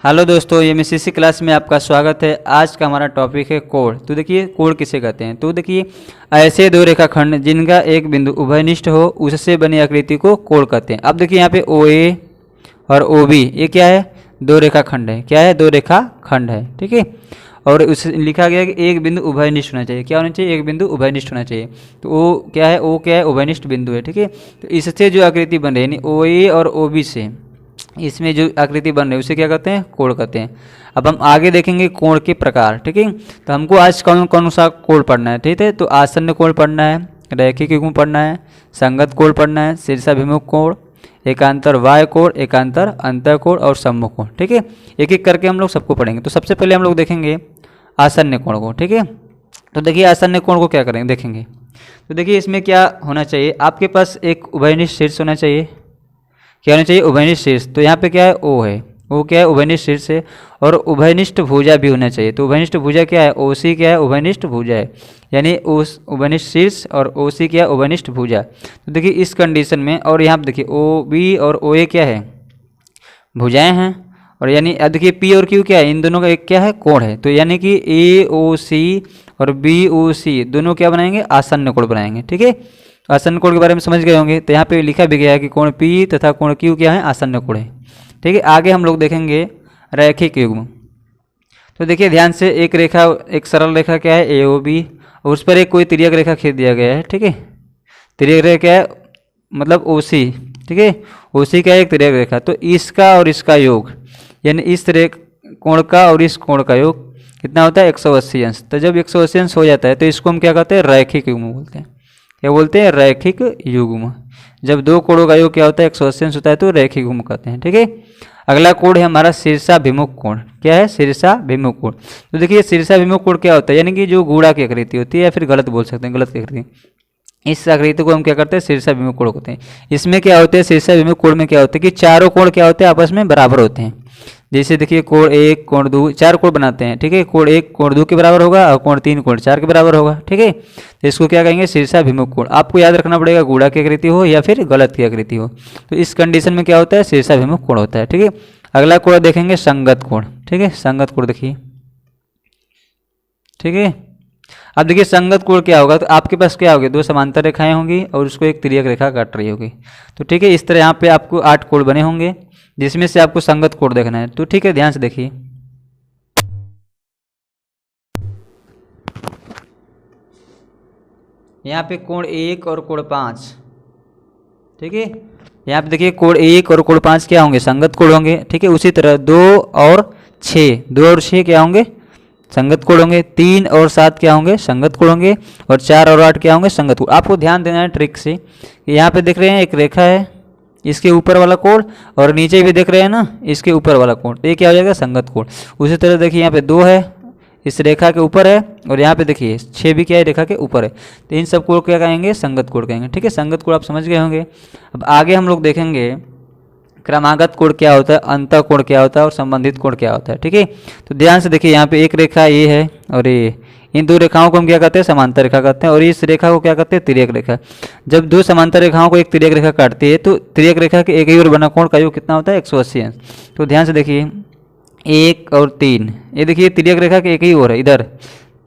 Hello दोस्तों, ये MSCC class में आपका स्वागत है। आज का हमारा टॉपिक है कोण। तो देखिए कोण किसे कहते हैं। तो देखिए ऐसे दो रेखाखंड जिनका एक बिंदु उभयनिष्ठ हो उससे बनी आकृति को कोण कहते हैं। अब देखिए यहाँ पे OA और OB ये क्या है, दो रेखाखंड है। क्या है, दो रेखाखंड है। ठीक है, और उस लिखा गया है कि एक बिंदु उभयनिष्ठ होना चाहिए। क्या होना चाहिए, एक बिंदु उभयनिष्ठ होना चाहिए। तो O क्या है, O क्या है, उभयनिष्ठ बिंदु है। ठीक है, तो इससे जो आकृति बन रही है यानी OA और OB से इसमें जो आकृति बन रही है उसे क्या कहते हैं, कोण कहते हैं। अब हम आगे देखेंगे कोण के प्रकार। ठीक है, तो हमको आज कौन कौन सा कोण पढ़ना है। ठीक है, तो आसन्न कोण पढ़ना है, रैखिक युग्म पढ़ना है, संगत कोण पढ़ना है, शीर्षाभिमुख कोण, एकांतर वाय कोण, एकांतर अंतः कोण और सम्मुख कोण। ठीक है, एक एक करके हम लोग सबको पढ़ेंगे। तो सबसे पहले हम लोग देखेंगे आसन्न कोण को। ठीक है, तो देखिए आसन्न कोण को क्या करेंगे देखेंगे। तो देखिए इसमें क्या होना चाहिए, आपके पास एक उभयनिष्ठ शीर्ष होना चाहिए। क्या होना चाहिए, उभयनिष्ठ शीर्ष। तो यहाँ पे क्या है, O है। O क्या है, उभयनिष्ठ शीर्ष है। और उभयनिष्ठ भुजा भी होना चाहिए। तो उभयनिष्ठ भुजा क्या है, OC क्या है, उभयनिष्ठ भुजा है। यानी उस उभयनिष्ठ शीर्ष और OC क्या है, उभयनिष्ठ भुजा। तो देखिए इस कंडीशन में, और यहाँ पे देखिए OB और OA क्या है, भुजाएं हैं। और यानी अब देखिए P और Q क्या है, इन दोनों का एक क्या है, कोण है। तो यानी कि AOC और BOC दोनों क्या बनाएंगे, आसन्न कोण बनाएंगे। ठीक है, आसन्न कोण के बारे में समझ गए होंगे। तो यहाँ पे लिखा भी गया है कि कोण P तथा कोण Q क्या है, आसन्न कोण है। ठीक है, आगे हम लोग देखेंगे रैखिक युग्म। तो देखिए ध्यान से, एक रेखा, एक सरल रेखा क्या है AOB, और उस पर एक कोई तिर्यक रेखा खींच दिया गया है। ठीक है, तिर्यक रेखा क्या है, मतलब OC। ठीक है, OC क्या है, एक तिर्यक रेखा। तो इसका और इसका योग यानी इस कोण का और इस कोण का योग कितना होता है, 180 अंश। तो जब 180 अंश हो जाता है तो इसको हम क्या कहते हैं, रैखिक युग्म बोलते हैं। क्या बोलते हैं, रैखिक युग्म। जब दो कोणों का योग क्या होता है, 180 अंश होता है तो रैखिक युग्म कहते हैं। ठीक है, अगला कोण है हमारा शीर्षाभिमुख कोण। क्या है, शीर्षाभिमुख कोण। तो देखिए शीर्षाभिमुख कोण क्या होता है, यानी कि जो गुणा की आकृति होती है, या फिर गलत बोल सकते हैं, गलत की आकृति, इस आकृति को हम क्या करते हैं, शीर्षाभिमुख कोण कहते हैं। इसमें क्या होते हैं, शीर्षाभिमुख कोण में क्या होता है कि चारों कोण क्या होते हैं, आपस में बराबर होते हैं। जैसे देखिए कोण 1 कोण 2 चार कोण बनाते हैं। ठीक है, कोण 1 कोण 2 के बराबर होगा और कोण 3 कोण 4 के बराबर होगा। ठीक है, तो इसको क्या कहेंगे, शीर्षाभिमुख कोण। आपको याद रखना पड़ेगा गुणा की आकृति हो या फिर गलत की आकृति हो। तो इस कंडीशन में क्या होता है, शीर्षाभिमुख कोण होता है। ठीक है, अगला कोण देखेंगे संगत कोण। ठीक है, संगत कोण देखिए। ठीक है, अब देखिए संगत कोण क्या होगा, तो आपके पास क्या होगी, दो समांतर रेखाएं होंगी और उसको एक तिर्यक रेखा काट रही होगी। तो ठीक है, इस तरह यहाँ पे आपको 8 कोण बने होंगे जिसमें से आपको संगत कोण देखना है। तो ठीक है, ध्यान से देखिए। यहाँ पे कोण 1 और कोण 5। ठीक है, यहाँ पे देखिए कोण 1 और कोण 5 क्या होंगे, संगत कोण होंगे। ठीक है, उसी तरह 2 और 6 क्या होंगे, संगत कोण होंगे। 3 और 7 क्या होंगे, संगत कोण होंगे। और 4 और 8 क्या होंगे, संगत कोण। आपको ध्यान देना है ट्रिक से, यहाँ पे देख रहे हैं एक रेखा है, इसके ऊपर वाला कोण, और नीचे भी देख रहे हैं ना, इसके ऊपर वाला कोण, तो ये क्या हो जाएगा, संगत कोण। उसी तरह देखिए यहाँ पे 2 है, इस रेखा के ऊपर है, और यहाँ पे देखिए 6 भी क्या है, रेखा के ऊपर है। तो इन सब कोण क्या कहेंगे, संगत कोण कहेंगे। ठीक है, संगत कोण आप समझ गए होंगे। अब आगे हम लोग देखेंगे क्रमागत कोण क्या होता है, अंतः कोण क्या होता है और संबंधित कोण क्या होता है। ठीक है, तो ध्यान से देखिए, यहाँ पे एक रेखा ये है और ये, इन दो रेखाओं को हम क्या कहते हैं, समांतर रेखा कहते हैं। और इस रेखा को क्या कहते हैं, तिर्यक रेखा। जब दो समांतर रेखाओं को एक तिर्यक रेखा काटती है तो तिर्यक रेखा के एक ही ओर बना कोण का योग कितना होता है, 180 अंश। तो ध्यान से देखिए 1 और 3, ये देखिए तिर्यक रेखा के एक ही ओर है, इधर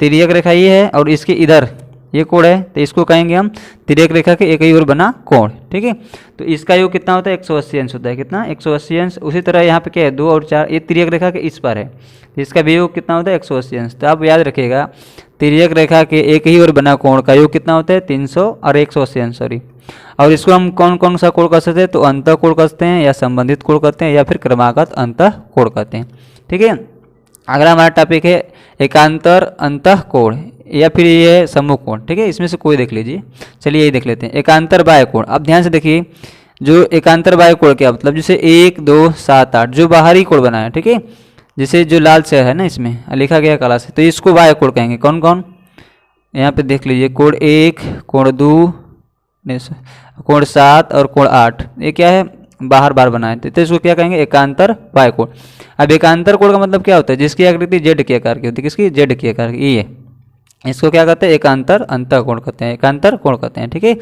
तिर्यक रेखा ये है और इसके इधर ये कोण है, तो इसको कहेंगे हम तिर्यक रेखा के एक ही ओर बना कोण। ठीक है, तो इसका योग कितना होता है, 180 अंश होता है। कितना, 180 अंश। उसी तरह यहाँ पे क्या है, 2 और 4, ये तिर्यक रेखा के इस पर है, तो इसका भी योग कितना होता है, 180 अंश। तो आप याद रखिएगा तिर्यक रेखा के एक ही ओर बना कोण का योग कितना होता है, 300 और 180 अंश, सॉरी। और इसको हम कौन कौन सा कोण कर सकते हैं, तो अंतः कोण कहते हैं, या संबंधित कोण कहते हैं, या फिर क्रमागत अंतः कोण कहते हैं। ठीक है, अगला हमारा टॉपिक है एकांतर अंतः कोण, या फिर ये है सम्मुख कोण। ठीक है, इसमें से कोई देख लीजिए। चलिए यही देख लेते हैं, एकांतर बाह्य कोण। अब ध्यान से देखिए, जो एकांतर बाह्य कोण क्या मतलब, जैसे 1 2 7 8 जो बाहरी कोण बना है। ठीक है, जैसे जो लाल से है ना, इसमें लिखा गया काला से, तो इसको बाह्य कोण कहेंगे। कौन कौन, यहाँ पे देख लीजिए, कोण 1 कोण 2 कोण 7 और कोण 8, ये क्या है, बाहर बार बनाए थे, तो इसको क्या कहेंगे, एकांतर बाह्य कोण। अब एकांतर कोण का मतलब क्या होता है, जिसकी आकृति जेड के आकार की होती है। किसकी, जेड के आकार की, ये इसको क्या कहते हैं, एकांतर अंतः कोण कहते हैं, एकांतर कोण कहते हैं। ठीक है,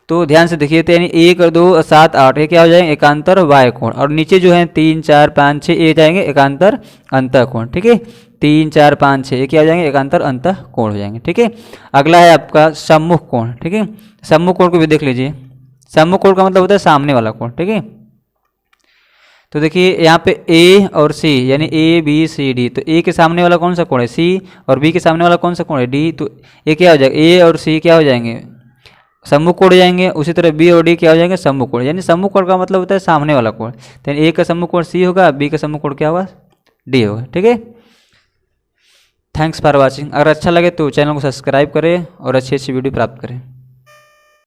तो ध्यान से देखिए, तो यानी 1 और 2 और 7 8 ये क्या हो जाएंगे, एकांतर वाय कोण। और नीचे जो है 3 4 5 6 ये जाएंगे एकांतर अंतः कोण। ठीक है, 3 4 5 6 ये क्या हो जाएंगे, एकांतर अंतः कोण हो जाएंगे। ठीक है, अगला है आपका सम्मुख कोण। ठीक है, सम्मुख कोण को भी देख लीजिए। सम्मुख कोण का मतलब होता है सामने वाला कोण। ठीक है, तो देखिए यहाँ पे ए और सी यानी ए बी सी डी, तो ए के सामने वाला कौन सा कोण है, सी, और बी के सामने वाला कौन सा कोण है, डी। तो ये क्या हो जाएगा, ए और सी क्या हो जाएंगे, सम्मुख कोण हो जाएंगे। उसी तरह बी और डी क्या हो जाएंगे, सम्मुख कोण। यानी सम्मुख कोण का मतलब होता है सामने वाला कोण। तो ए का सम्मुख कोण सी होगा, बी का सम्मुख कोण क्या होगा, डी होगा। ठीक है, थैंक्स फॉर वॉचिंग। अगर अच्छा लगे तो चैनल को सब्सक्राइब करें और अच्छी अच्छी वीडियो प्राप्त करें।